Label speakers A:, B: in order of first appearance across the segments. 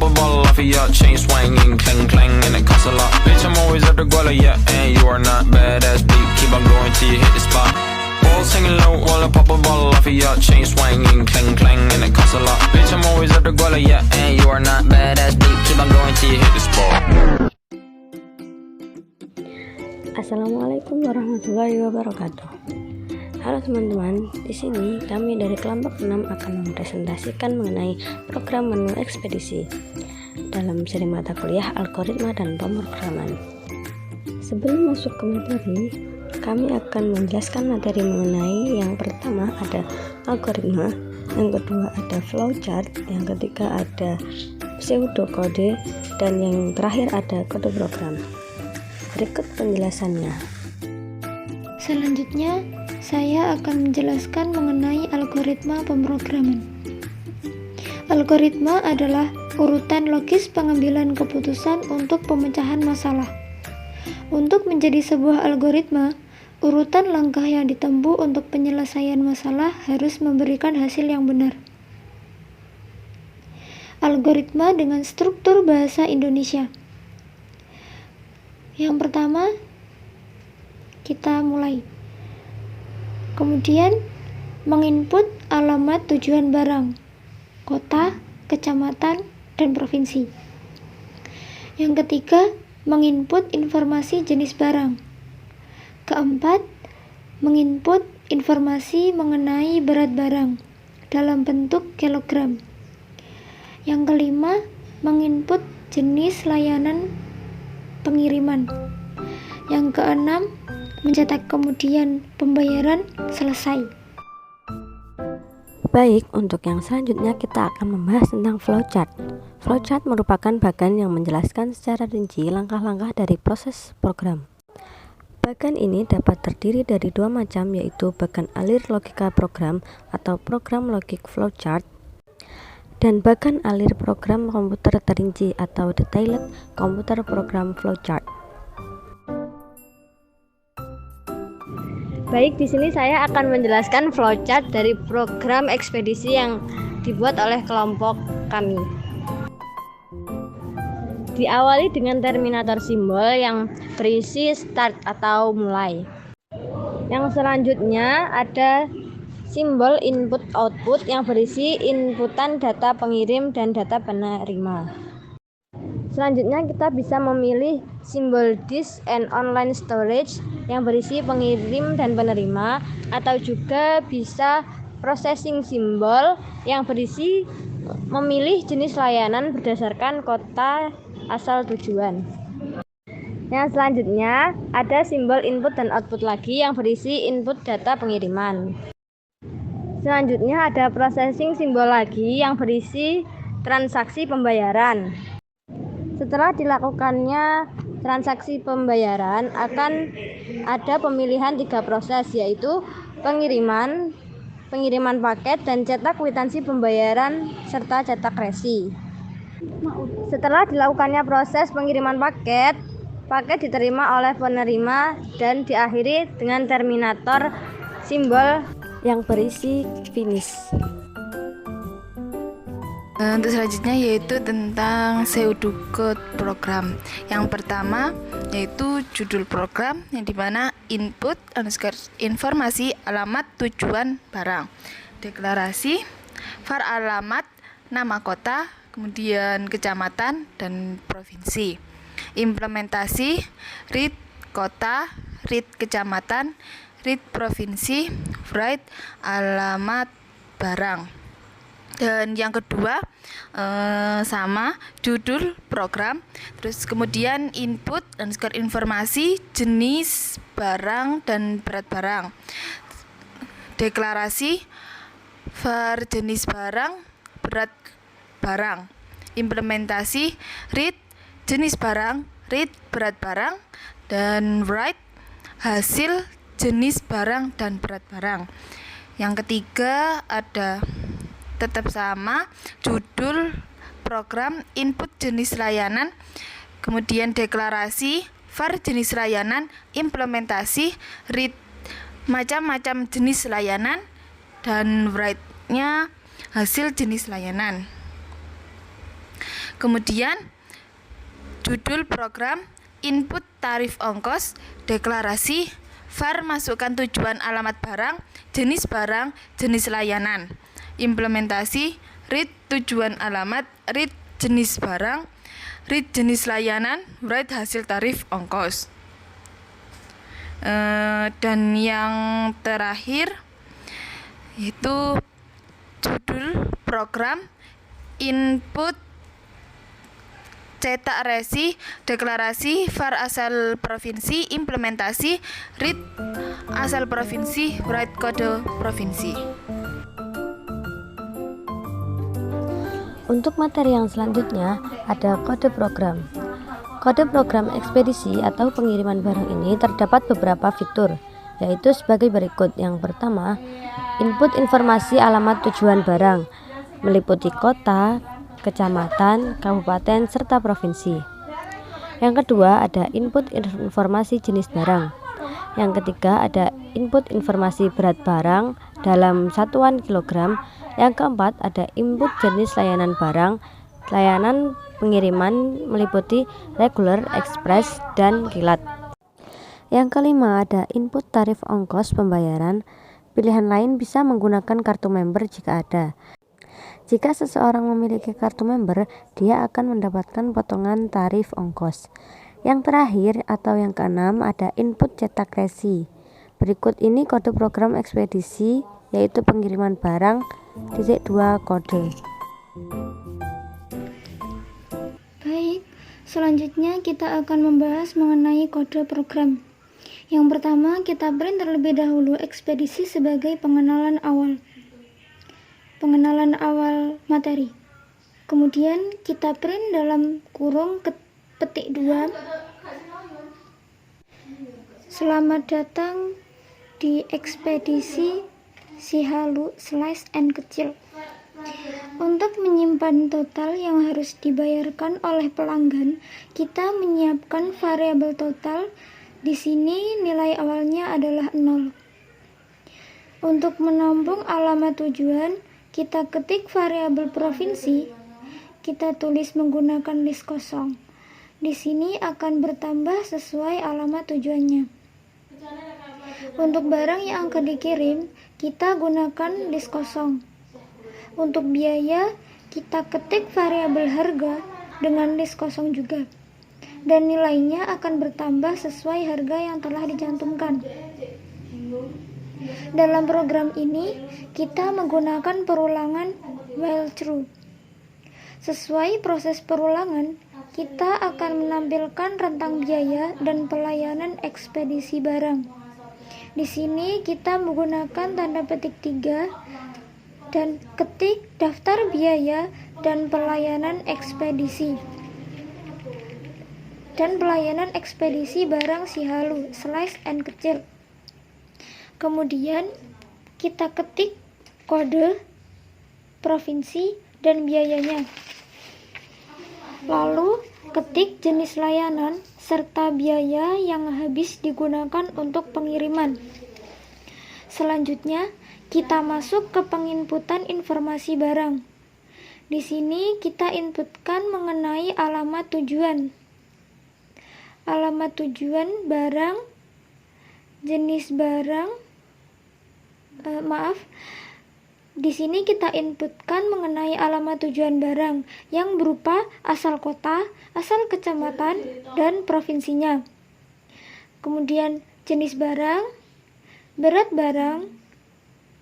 A: a ball off of your chain swinging, clang clang, and it costs a lot. Bitch, I'm always at the guala, yeah, and you are not badass beat. Keep on going till you hit the spot. Balls hanging low while I pop a ball off of your chain swinging, clang clang, and it costs a lot. Bitch, I'm always at the guala, yeah, and you are not badass beat. Keep on going till you hit the spot.
B: Assalamualaikum warahmatullahi wabarakatuh. Halo teman-teman, di sini kami dari kelompok 6 akan mempresentasikan mengenai program menu ekspedisi dalam seri mata kuliah algoritma dan pemrograman. Sebelum masuk ke materi, kami akan menjelaskan materi mengenai yang pertama ada algoritma, yang kedua ada flowchart, yang ketiga ada pseudokode, dan yang terakhir ada kode program. Berikut penjelasannya.
C: Selanjutnya, saya akan menjelaskan mengenai algoritma pemrograman. Algoritma adalah urutan logis pengambilan keputusan untuk pemecahan masalah. Untuk menjadi sebuah algoritma, urutan langkah yang ditempuh untuk penyelesaian masalah harus memberikan hasil yang benar. Algoritma dengan struktur bahasa Indonesia. Yang pertama, kita mulai. Kemudian, menginput alamat tujuan barang, kota, kecamatan, dan provinsi. Yang ketiga, menginput informasi jenis barang. Keempat, menginput informasi mengenai berat barang dalam bentuk kilogram. Yang kelima, menginput jenis layanan pengiriman. Yang keenam, mencetak kemudian pembayaran selesai.
B: Baik, untuk yang selanjutnya kita akan membahas tentang flowchart. Flowchart merupakan bagan yang menjelaskan secara rinci langkah-langkah dari proses program. Bagan ini dapat terdiri dari dua macam, yaitu bagan alir logika program atau program logic flowchart, dan bagan alir program komputer terinci atau detailed computer program flowchart.
D: Baik, di sini saya akan menjelaskan flowchart dari program ekspedisi yang dibuat oleh kelompok kami. Diawali dengan terminator simbol yang berisi start atau mulai. Yang selanjutnya ada simbol input output yang berisi inputan data pengirim dan data penerima. Selanjutnya kita bisa memilih simbol disk and online storage yang berisi pengirim dan penerima, atau juga bisa processing simbol yang berisi memilih jenis layanan berdasarkan kota asal tujuan. Yang selanjutnya ada simbol input dan output lagi yang berisi input data pengiriman. Selanjutnya ada processing simbol lagi yang berisi transaksi pembayaran. Setelah dilakukannya transaksi pembayaran, akan ada pemilihan 3 proses, yaitu pengiriman paket, dan cetak kwitansi pembayaran, serta cetak resi. Setelah dilakukannya proses pengiriman paket diterima oleh penerima dan diakhiri dengan terminator simbol
B: yang berisi finish.
E: Untuk selanjutnya yaitu tentang pseudocode program. Yang pertama yaitu judul program, yang dimana input informasi alamat tujuan barang, deklarasi var alamat nama kota, kemudian kecamatan dan provinsi, implementasi read kota, read kecamatan, read provinsi, write alamat barang. Dan yang kedua sama judul program, terus kemudian input dan informasi jenis barang dan berat barang, deklarasi var jenis barang, berat barang, implementasi read jenis barang, read berat barang, dan write hasil jenis barang dan berat barang. Yang ketiga ada tetap sama judul program, input jenis layanan, kemudian deklarasi var jenis layanan, implementasi read macam-macam jenis layanan, dan write-nya hasil jenis layanan. Kemudian judul program, input tarif ongkos, deklarasi, var masukkan tujuan alamat barang, jenis layanan, implementasi, read tujuan alamat, read jenis barang, read jenis layanan, write hasil tarif ongkos. Dan yang terakhir yaitu judul program, input cetak resi, deklarasi, var asal provinsi, implementasi, read asal provinsi, write kode provinsi.
B: Untuk materi yang selanjutnya ada kode program. Kode program ekspedisi atau pengiriman barang ini terdapat beberapa fitur, yaitu sebagai berikut. Yang pertama, input informasi alamat tujuan barang, meliputi kota, kecamatan, kabupaten, serta provinsi. Yang kedua ada input informasi jenis barang. Yang ketiga ada input informasi berat barang dalam satuan kilogram. Yang keempat ada input jenis layanan barang. Layanan pengiriman meliputi regular, express, dan kilat. Yang kelima ada input tarif ongkos pembayaran. Pilihan lain bisa menggunakan kartu member jika ada. Jika seseorang memiliki kartu member, dia akan mendapatkan potongan tarif ongkos. Yang terakhir atau yang keenam ada input cetak resi. Berikut ini kode program ekspedisi, yaitu pengiriman barang, titik 2 kode.
C: Baik, selanjutnya kita akan membahas mengenai kode program. Yang pertama, kita print terlebih dahulu ekspedisi sebagai pengenalan awal materi. Kemudian kita print dalam kurung petik 2. Selamat datang di ekspedisi Sihalu /N kecil. Untuk menyimpan total yang harus dibayarkan oleh pelanggan, kita menyiapkan variabel total. Di sini nilai awalnya adalah 0. Untuk menampung alamat tujuan, kita ketik variabel provinsi. Kita tulis menggunakan list kosong. Di sini akan bertambah sesuai alamat tujuannya. Untuk barang yang akan dikirim, kita gunakan list kosong. Untuk biaya, kita ketik variabel harga dengan list kosong juga. Dan nilainya akan bertambah sesuai harga yang telah dicantumkan. Dalam program ini, kita menggunakan perulangan while true. Sesuai proses perulangan, kita akan menampilkan rentang biaya dan pelayanan ekspedisi barang. Di sini kita menggunakan tanda petik 3 dan ketik daftar biaya dan pelayanan ekspedisi. Barang Sihalu /N kecil. Kemudian kita ketik kode provinsi dan biayanya. Lalu ketik jenis layanan serta biaya yang habis digunakan untuk pengiriman. Selanjutnya kita masuk ke penginputan informasi barang. Di sini kita inputkan mengenai alamat tujuan barang, jenis barang, di sini kita inputkan mengenai alamat tujuan barang yang berupa asal kota, asal kecamatan, dan provinsinya. Kemudian jenis barang, berat barang.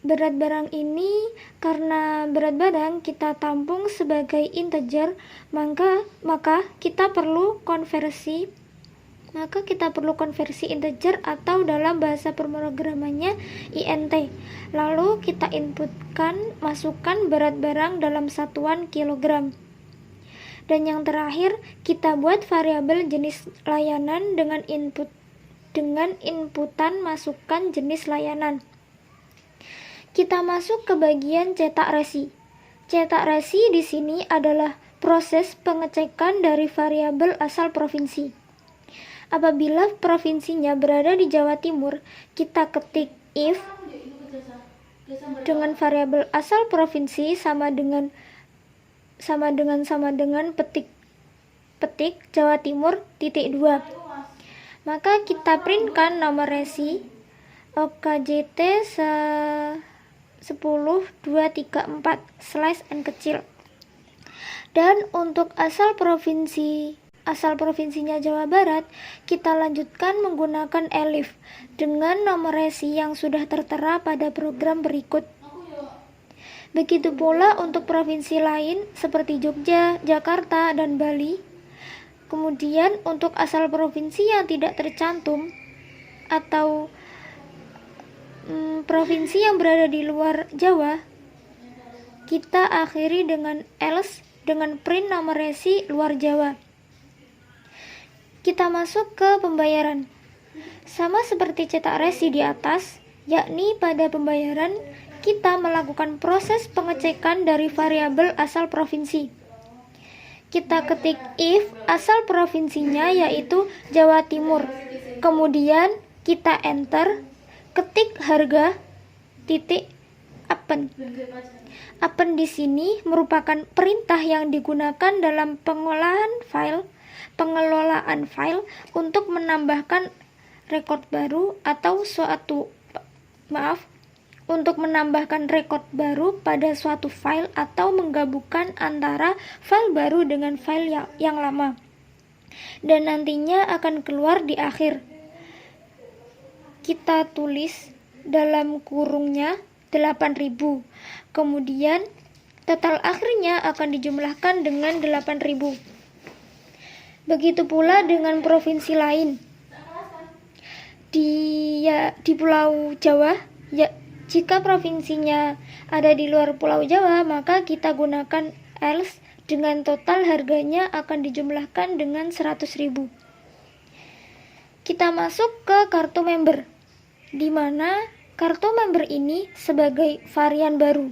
C: Berat barang ini karena berat barang kita tampung sebagai integer, maka kita perlu konversi integer atau dalam bahasa pemrogramannya int. Lalu kita masukkan berat barang dalam satuan kilogram. Dan yang terakhir, kita buat variabel jenis layanan dengan inputan masukkan jenis layanan. Kita masuk ke bagian cetak resi. Cetak resi di sini adalah proses pengecekan dari variabel asal provinsi. Apabila provinsinya berada di Jawa Timur, kita ketik if dengan variabel asal provinsi sama dengan sama dengan petik Jawa Timur titik 2. Maka kita printkan nomor resi OKJT 10234 slash n kecil. Dan untuk asal provinsinya Jawa Barat, kita lanjutkan menggunakan elif dengan nomor resi yang sudah tertera pada program berikut. Begitu pula untuk provinsi lain seperti Jogja, Jakarta, dan Bali. Kemudian untuk asal provinsi yang tidak tercantum atau provinsi yang berada di luar Jawa, kita akhiri dengan else dengan print nomor resi luar Jawa. Kita masuk ke pembayaran. Sama seperti cetak resi di atas, yakni pada pembayaran kita melakukan proses pengecekan dari variabel asal provinsi. Kita ketik if asal provinsinya yaitu Jawa Timur. Kemudian kita enter, ketik harga titik append. Append di sini merupakan perintah yang digunakan dalam pengelolaan file untuk menambahkan rekod baru atau untuk menambahkan rekod baru pada suatu file atau menggabungkan antara file baru dengan file yang lama. Dan nantinya akan keluar di akhir. Kita tulis dalam kurungnya 8.000. Kemudian total akhirnya akan dijumlahkan dengan 8.000. Begitu pula dengan provinsi lain. Di Pulau Jawa, jika provinsinya ada di luar Pulau Jawa, maka kita gunakan else dengan total harganya akan dijumlahkan dengan 100.000. Kita masuk ke kartu member, di mana kartu member ini sebagai varian baru.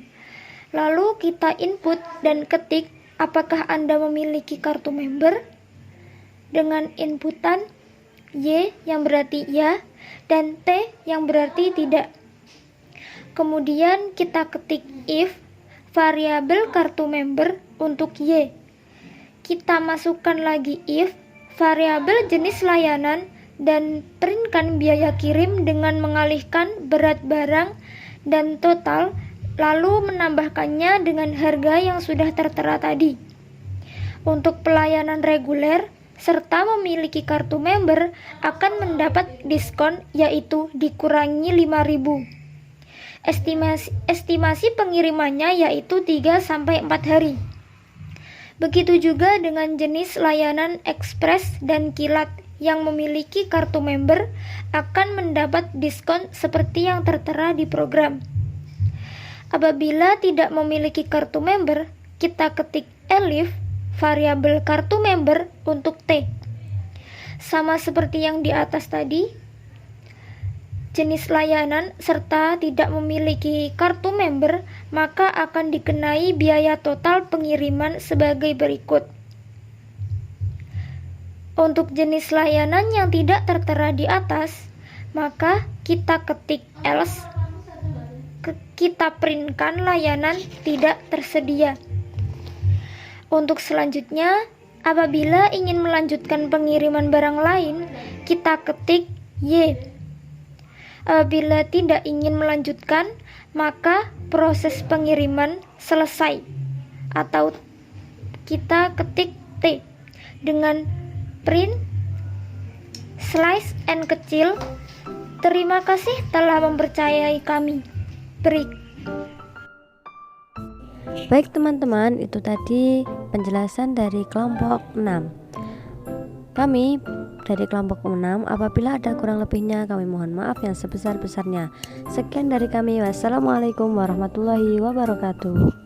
C: Lalu kita input dan ketik apakah Anda memiliki kartu member dengan inputan Y yang berarti ya dan T yang berarti tidak. Kemudian kita ketik if variabel kartu member untuk Y. Kita masukkan lagi if variabel jenis layanan dan printkan biaya kirim dengan mengalihkan berat barang dan total, lalu menambahkannya dengan harga yang sudah tertera tadi. Untuk pelayanan reguler serta memiliki kartu member akan mendapat diskon yaitu dikurangi 5.000. Estimasi pengirimannya yaitu 3-4 hari. Begitu juga dengan jenis layanan ekspres dan kilat yang memiliki kartu member akan mendapat diskon seperti yang tertera di program. Apabila tidak memiliki kartu member, kita ketik elif variabel kartu member untuk T. Sama seperti yang di atas tadi, jenis layanan serta tidak memiliki kartu member, maka akan dikenai biaya total pengiriman sebagai berikut. Untuk jenis layanan yang tidak tertera di atas, maka kita ketik else, kita printkan layanan tidak tersedia. Untuk selanjutnya, apabila ingin melanjutkan pengiriman barang lain, kita ketik Y. Apabila tidak ingin melanjutkan, maka proses pengiriman selesai. Atau kita ketik T dengan print slice n kecil. Terima kasih telah mempercayai kami. Break.
B: Baik teman-teman, itu tadi penjelasan dari kelompok 6. Kami dari kelompok 6, apabila ada kurang lebihnya kami mohon maaf yang sebesar-besarnya. Sekian dari kami, wassalamualaikum warahmatullahi wabarakatuh.